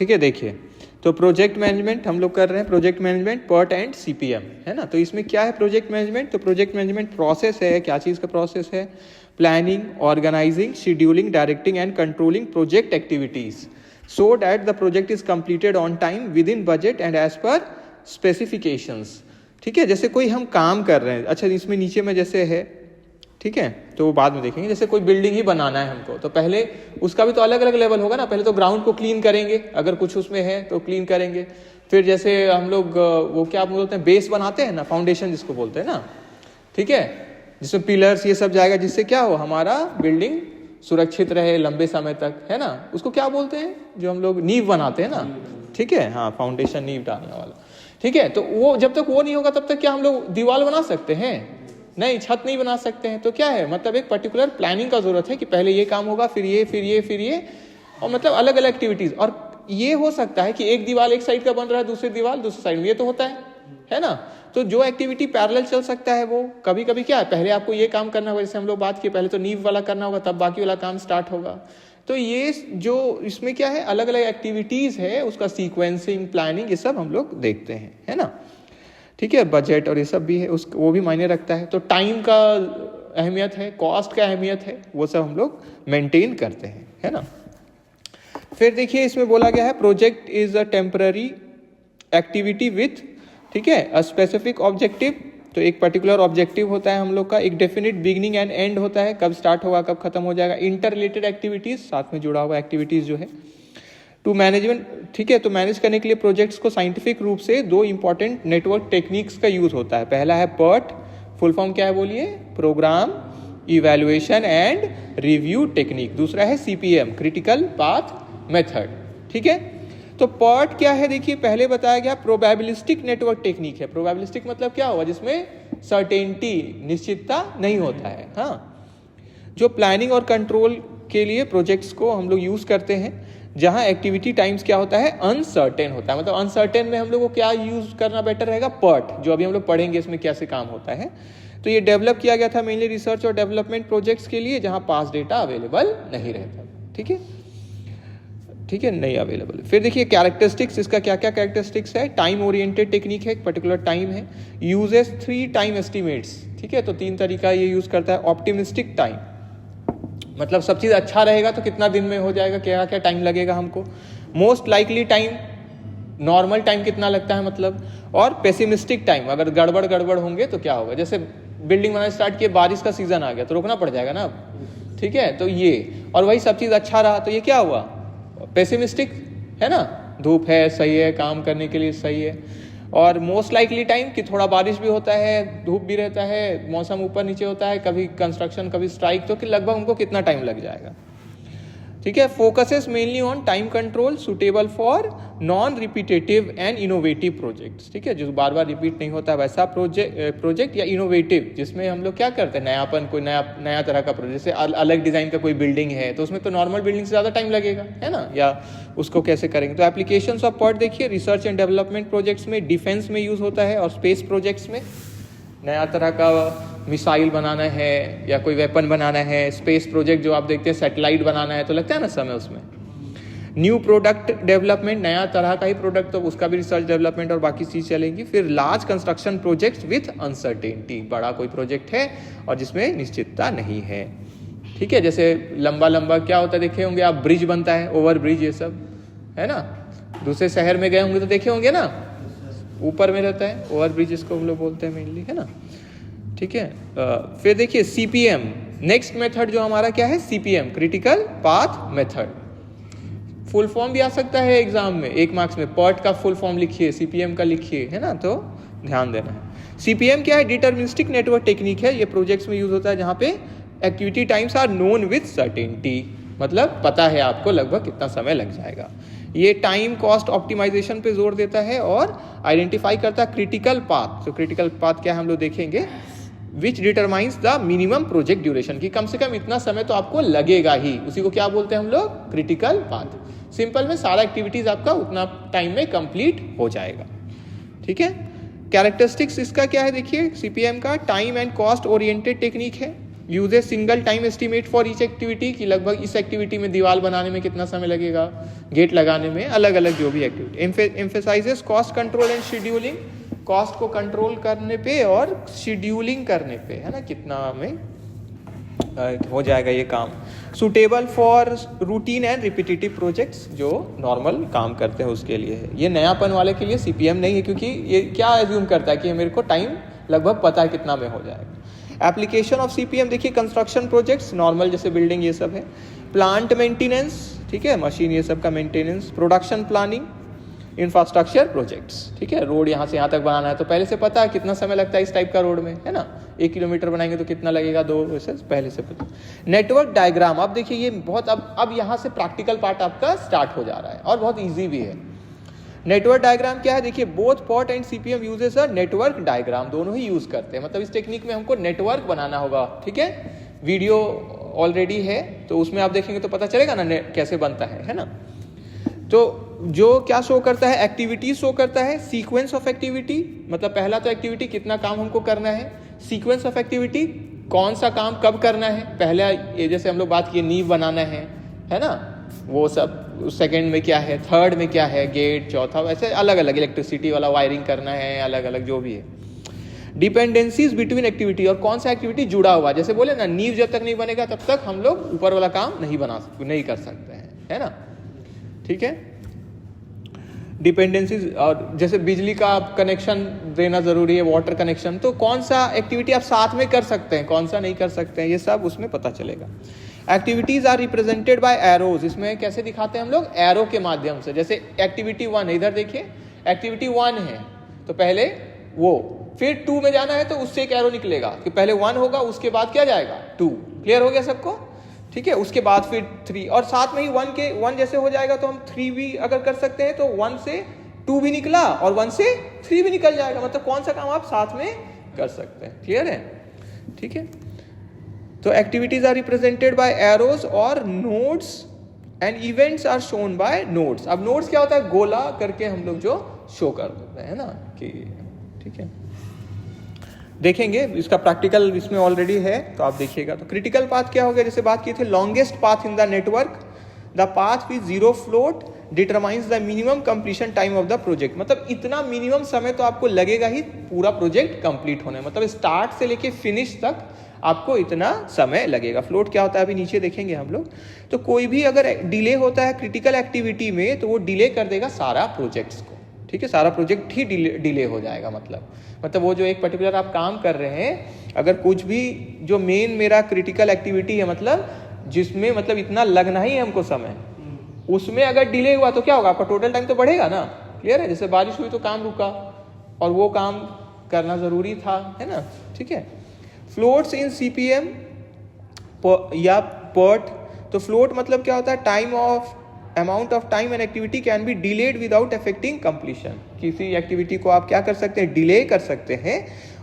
ठीक है, देखिए तो प्रोजेक्ट मैनेजमेंट हम लोग कर रहे हैं, project management PERT and CPM, है ना। तो इसमें क्या है प्रोजेक्ट मैनेजमेंट, तो प्रोजेक्ट मैनेजमेंट प्रोसेस है, क्या चीज़ का प्रोसेस है, planning, organising, scheduling, directing and controlling project activities so that the project is completed on time within budget and as per specifications. ठीक है, जैसे कोई हम काम कर रहे हैं, अच्छा इसमें नीचे में जैसे है, ठीक है, तो वो बाद में देखेंगे। जैसे कोई बिल्डिंग ही बनाना है हमको, तो पहले उसका भी तो अलग अलग लेवल होगा ना। पहले तो ग्राउंड को क्लीन करेंगे, अगर कुछ उसमें है तो क्लीन करेंगे। फिर जैसे हम लोग वो क्या बोलते हैं, बेस बनाते हैं ना, फाउंडेशन जिसको बोलते हैं ना, ठीक है, जिसमें पिलर्स ये सब जाएगा, जिससे क्या हो हमारा बिल्डिंग सुरक्षित रहे लंबे समय तक, है ना। उसको क्या बोलते हैं, जो हम लोग नींव बनाते हैं ना, ठीक है, हाँ फाउंडेशन, नींव डालने वाला, ठीक है। तो वो जब तक वो नहीं होगा तब तक क्या हम लोग दीवार बना सकते हैं? नहीं, छत नहीं बना सकते हैं। तो क्या है, मतलब एक पर्टिकुलर प्लानिंग का जरूरत है कि पहले ये काम होगा, फिर ये, फिर ये, फिर ये, और मतलब अलग अलग एक्टिविटीज। और ये हो सकता है कि एक दीवार एक साइड का बन रहा है, दूसरी दीवार दूसरी साइड में, ये तो होता है ना। तो जो एक्टिविटी पैरेलल चल सकता है वो कभी कभी क्या है, पहले आपको ये काम करना होगा, जैसे हम लोग बात किए, पहले तो नींव वाला करना होगा, तब बाकी वाला काम स्टार्ट होगा। तो ये जो इसमें क्या है, अलग अलग एक्टिविटीज है, उसका सीक्वेंसिंग, प्लानिंग, ये सब हम लोग देखते हैं, है ना। ठीक है, बजट और ये सब भी है, उस वो भी मायने रखता है। तो टाइम का अहमियत है, कॉस्ट का अहमियत है, वो सब हम लोग मेंटेन करते हैं, है ना। फिर देखिए इसमें बोला गया है project is a temporary activity with, ठीक है, अ स्पेसिफिक ऑब्जेक्टिव। तो एक पर्टिकुलर ऑब्जेक्टिव होता है हम लोग का, एक डेफिनेट बिगिनिंग एंड एंड होता है, कब स्टार्ट होगा कब खत्म हो जाएगा। इंटर रिलेटेड एक्टिविटीज, साथ में जुड़ा हुआ एक्टिविटीज जो है। टू मैनेजमेंट, ठीक है, तो मैनेज करने के लिए प्रोजेक्ट्स को साइंटिफिक रूप से दो इंपॉर्टेंट नेटवर्क टेक्निक्स का यूज होता है। पहला है PERT, फुल फॉर्म क्या है बोलिए, program evaluation and review technique. दूसरा है CPM, क्रिटिकल पाथ मेथड, ठीक है। तो PERT क्या है, देखिए पहले बताया गया प्रोबेबिलिस्टिक नेटवर्क टेक्निक है। प्रोबेबिलिस्टिक मतलब क्या होगा, जिसमें सर्टेनिटी, निश्चितता नहीं होता है, हाँ। जो प्लानिंग और कंट्रोल के लिए प्रोजेक्ट्स को हम लोग यूज करते हैं, जहां एक्टिविटी टाइम्स क्या होता है, अनसर्टेन होता है। मतलब अनसर्टेन में हम लोग को क्या यूज करना बेटर रहेगा, PERT, जो अभी हम लोग पढ़ेंगे इसमें कैसे काम होता है। तो ये डेवलप किया गया था मेनली रिसर्च और डेवलपमेंट प्रोजेक्ट्स के लिए, जहां पास डेटा अवेलेबल नहीं रहता, ठीक है, ठीक है, नहीं अवेलेबल। फिर देखिए कैरेक्टरिस्टिक्स, इसका क्या क्या कैरेक्टरिस्टिक्स है। टाइम ओरिएंटेड टेक्निक है, एक पर्टिकुलर टाइम है। यूजेस 3 टाइम एस्टिमेट्स, ठीक है, तो 3 तरीका ये यूज करता है। ऑप्टिमिस्टिक टाइम, मतलब सब चीज अच्छा रहेगा तो कितना दिन में हो जाएगा, क्या क्या टाइम लगेगा हमको। Most likely time, normal time कितना लगता है मतलब। और पेसिमिस्टिक टाइम, अगर गड़बड़ होंगे तो क्या होगा, जैसे बिल्डिंग बनाना स्टार्ट किए, बारिश का सीजन आ गया तो रोकना पड़ जाएगा ना, ठीक है। तो ये, और वही सब चीज अच्छा रहा तो ये क्या हुआ, पेसिमिस्टिक, है ना, धूप है सही है, काम करने के लिए सही है। और मोस्ट लाइकली टाइम कि थोड़ा बारिश भी होता है, धूप भी रहता है, मौसम ऊपर नीचे होता है, कभी कंस्ट्रक्शन कभी स्ट्राइक, तो कि लगभग उनको कितना टाइम लग जाएगा, ठीक है। Focuses mainly on time control, suitable for non repetitive and innovative projects, ठीक है, जो बार बार रिपीट नहीं होता वैसा प्रोजेक्ट या इनोवेटिव, जिसमें हम लोग क्या करते हैं, नयापन, कोई नया तरह का प्रोजेक्ट, जैसे अलग डिजाइन का कोई बिल्डिंग है तो उसमें तो नॉर्मल बिल्डिंग से ज़्यादा टाइम लगेगा, है ना, या उसको कैसे करेंगे। तो एप्लीकेशंस ऑफ PERT देखिए, रिसर्च एंड डेवलपमेंट प्रोजेक्ट्स में, डिफेंस में यूज होता है, और स्पेस प्रोजेक्ट्स में, नया तरह का मिसाइल बनाना है या कोई वेपन बनाना है। स्पेस प्रोजेक्ट जो आप देखते हैं, सैटेलाइट बनाना है, तो लगता है ना समय उसमें। न्यू प्रोडक्ट डेवलपमेंट, नया तरह का ही प्रोडक्ट, तो उसका भी रिसर्च डेवलपमेंट और बाकी चीज चलेंगी। फिर large construction project with uncertainty, बड़ा कोई प्रोजेक्ट है और जिसमें निश्चितता नहीं है, ठीक है। जैसे लंबा क्या होता है, देखे होंगे आप, ब्रिज बनता है, ओवर ब्रिज, ये सब, है ना। दूसरे शहर में गए होंगे तो देखे होंगे ना, ऊपर में रहता है, ओवर ब्रिज इसको हम लोग बोलते हैं मेनली, है ना, ठीक है। फिर देखिए CPM, नेक्स्ट मेथड जो हमारा क्या है, CPM, critical path method. Full form भी आ सकता है एग्जाम में, 1 मार्क्स में। PERT का फुल फॉर्म लिखिए, CPM का लिखिए, है ना, तो ध्यान देना है। CPM क्या है, डिटर्मिनिस्टिक नेटवर्क टेक्निक है, ये प्रोजेक्ट्स में यूज होता है जहां पे activity times are known with certainty, मतलब पता है आपको लगभग कितना समय लग जाएगा। ये टाइम कॉस्ट ऑप्टिमाइजेशन पे जोर देता है और आइडेंटिफाई करता है क्रिटिकल पाथ। तो क्रिटिकल पाथ क्या है हम लोग देखेंगे, विच determines the minimum project duration, की कम से कम इतना समय तो आपको लगेगा ही, उसी को क्या बोलते हैं हम लोग, क्रिटिकल पाथ। सिंपल में सारा एक्टिविटीज आपका उतना टाइम में कंप्लीट हो जाएगा, ठीक है। कैरेक्टरिस्टिक्स इसका क्या है, देखिए CPM का time and cost oriented technique है, uses single time estimate for each activity, कि लगभग इस एक्टिविटी में दीवार बनाने में कितना समय लगेगा, गेट लगाने में, अलग अलग जो भी activity. Emphasises cost control and scheduling, cost को कंट्रोल करने पे और शेड्यूलिंग करने पे, है ना, कितना में हो जाएगा ये काम। Suitable for routine and repetitive projects, जो नॉर्मल काम करते हैं उसके लिए है। ये नयापन वाले के लिए सीपीएम नहीं है, क्योंकि ये क्या एज्यूम करता है कि मेरे को टाइम लगभग पता है कितना में हो जाएगा। एप्लीकेशन ऑफ सीपीएम देखिए, कंस्ट्रक्शन प्रोजेक्ट्स नॉर्मल जैसे बिल्डिंग ये सब है, प्लांट मेंटेनेंस, ठीक है, मशीन ये सब का maintenance, production planning, infrastructure projects, ठीक है, रोड यहाँ से यहाँ तक बनाना है तो पहले से पता है कितना समय लगता है इस टाइप का रोड में, है ना, 1 किलोमीटर बनाएंगे तो कितना लगेगा, 2, वैसे पहले से पता। नेटवर्क डायग्राम, अब देखिए ये बहुत, अब यहाँ से प्रैक्टिकल पार्ट आपका स्टार्ट हो जा रहा है और बहुत ईजी भी है। नेटवर्क डायग्राम क्या है, देखिए both pot and CPM uses a network diagram, दोनों ही यूज करते हैं, मतलब इस टेक्निक में हमको नेटवर्क बनाना होगा, ठीक है। वीडियो ऑलरेडी है तो उसमें आप देखेंगे तो पता चलेगा ना कैसे बनता है ना। तो जो क्या शो करता है, एक्टिविटी शो करता है, सीक्वेंस ऑफ एक्टिविटी, मतलब पहला तो एक्टिविटी कितना काम हमको करना है, सीक्वेंस ऑफ एक्टिविटी कौन सा काम कब करना है, पहले ये जैसे हम लोग बात किए नींव बनाना है ना, वो सब, सेकंड में क्या है, थर्ड में क्या है, गेट, चौथा, वैसे अलग अलग, इलेक्ट्रिसिटी वाला वायरिंग करना है, अलग अलग जो भी है। डिपेंडेंसीज बिटवीन एक्टिविटी, और कौन सा एक्टिविटी जुड़ा हुआ, जैसे बोले ना नींव जब तक नहीं बनेगा तब तक हम लोग ऊपर वाला काम नहीं कर सकते हैं, है ना, ठीक है। डिपेंडेंसीज, और जैसे बिजली का कनेक्शन देना जरूरी है, वाटर कनेक्शन, तो कौन सा एक्टिविटी आप साथ में कर सकते हैं, कौन सा नहीं कर सकते हैं, ये सब उसमें पता चलेगा। Activities are represented by arrows, इसमें कैसे दिखाते हैं हम लोग, एरो के माध्यम से। जैसे एक्टिविटी 1 है, इधर देखिए एक्टिविटी 1 है तो पहले वो, फिर 2 में जाना है तो उससे एक एरो निकलेगा कि पहले 1 होगा, उसके बाद क्या जाएगा 2। क्लियर हो गया सबको, ठीक है। उसके बाद फिर 3, और साथ में ही 1 जैसे हो जाएगा तो हम 3 भी अगर कर सकते हैं तो 1 से 2 भी निकला और 1 से 3 भी निकल जाएगा, मतलब कौन सा काम आप साथ में कर सकते हैं। क्लियर है, ठीक है। तो activities are represented by arrows और nodes and events are shown by nodes. अब नोड्स क्या होता है, गोला करके हम लोग जो शो कर देते हैं ना, कि ठीक है, देखेंगे इसका प्रैक्टिकल इसमें ऑलरेडी है तो आप देखिएगा। तो क्रिटिकल पाथ क्या हो गया, जैसे बात की थी, longest path in the network, the path with 0 float determines the minimum completion time of the project, मतलब इतना मिनिमम समय तो आपको लगेगा ही पूरा प्रोजेक्ट कंप्लीट होने, मतलब स्टार्ट से लेके फिनिश तक आपको इतना समय लगेगा। फ्लोट क्या होता है अभी नीचे देखेंगे हम लोग। तो कोई भी अगर डिले होता है क्रिटिकल एक्टिविटी में तो वो डिले कर देगा सारा प्रोजेक्ट्स को, ठीक है, सारा प्रोजेक्ट ही डिले हो जाएगा। मतलब वो जो एक पर्टिकुलर आप काम कर रहे हैं, अगर कुछ भी जो मेन मेरा क्रिटिकल एक्टिविटी है, मतलब जिसमें मतलब इतना लगना ही है हमको समय, उसमें अगर डिले हुआ तो क्या होगा, आपका टोटल टाइम तो बढ़ेगा ना। क्लियर है, जैसे बारिश हुई तो काम रुका और वो काम करना जरूरी था, है ना, ठीक है। फ्लोट्स इन सीपीएम या पर्ट, तो फ्लोट मतलब क्या होता है, time of amount of time and activity can be delayed without affecting completion. किसी एक्टिविटी को आप क्या कर सकते हैं, डिले कर सकते हैं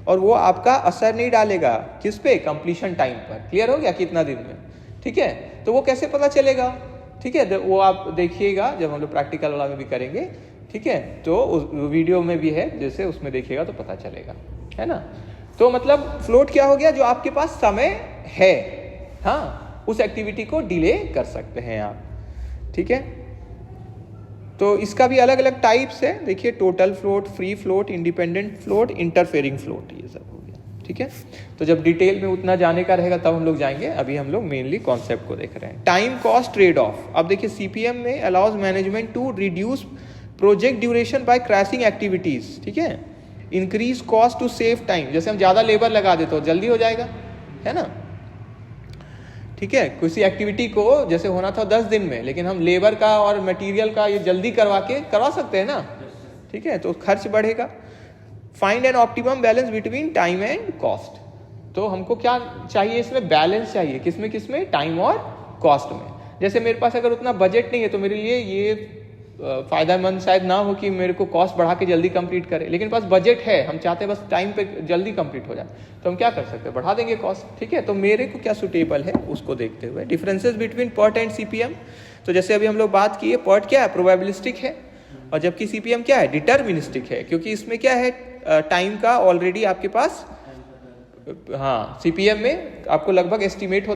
और वो आपका असर नहीं डालेगा किस पे, कंप्लीशन टाइम पर। क्लियर हो गया, कितना दिन में, ठीक है। तो वो कैसे पता चलेगा, ठीक है, वो आप देखिएगा जब हम लोग प्रैक्टिकल वाला में भी करेंगे, ठीक है, तो उस वीडियो में भी है, जैसे उसमें देखिएगा तो पता चलेगा, है ना। तो मतलब फ्लोट क्या हो गया, जो आपके पास समय है, हाँ, उस एक्टिविटी को डिले कर सकते हैं आप, ठीक है। तो इसका भी अलग अलग टाइप्स है, देखिए, total float, free float, independent float, interfering float, ये सब हो गया, ठीक है। तो जब डिटेल में उतना जाने का रहेगा तब हम लोग जाएंगे, अभी हम लोग मेनली कॉन्सेप्ट को देख रहे हैं। टाइम कॉस्ट ट्रेड ऑफ, अब देखिए सीपीएम में allows management to reduce project duration by crashing activities, ठीक है, increase cost to save time. जैसे हम ज्यादा लेबर लगा देते हो जल्दी हो जाएगा, है ना, ठीक है। किसी एक्टिविटी को जैसे होना था 10 दिन में, लेकिन हम लेबर का और मटेरियल का ये जल्दी करवा सकते हैं ना, ठीक है, तो खर्च बढ़ेगा। Find an optimum balance between time and cost, तो हमको क्या चाहिए, इसमें बैलेंस चाहिए, किसमें, टाइम और कॉस्ट में। जैसे मेरे पास अगर उतना बजट नहीं है तो मेरे लिए ये फायदेमंद शायद ना हो कि मेरे को कॉस्ट बढ़ा के जल्दी कंप्लीट करे, लेकिन पास बजट है, हम चाहते हैं बस टाइम पे जल्दी कंप्लीट हो जाए, तो हम क्या कर सकते हैं, बढ़ा देंगे कॉस्ट, ठीक है। तो मेरे को क्या सुटेबल है उसको देखते हुए। Differences between PERT and CPM, तो जैसे अभी हम लोग बात किए, पर्ट क्या है, प्रोबेबिलिस्टिक है, और जबकि सीपीएम क्या है, डिटर्मिनिस्टिक है, क्योंकि इसमें क्या है, टाइम का ऑलरेडी आपके पास हाँ, CPM में आपको लगभग एस्टिमेट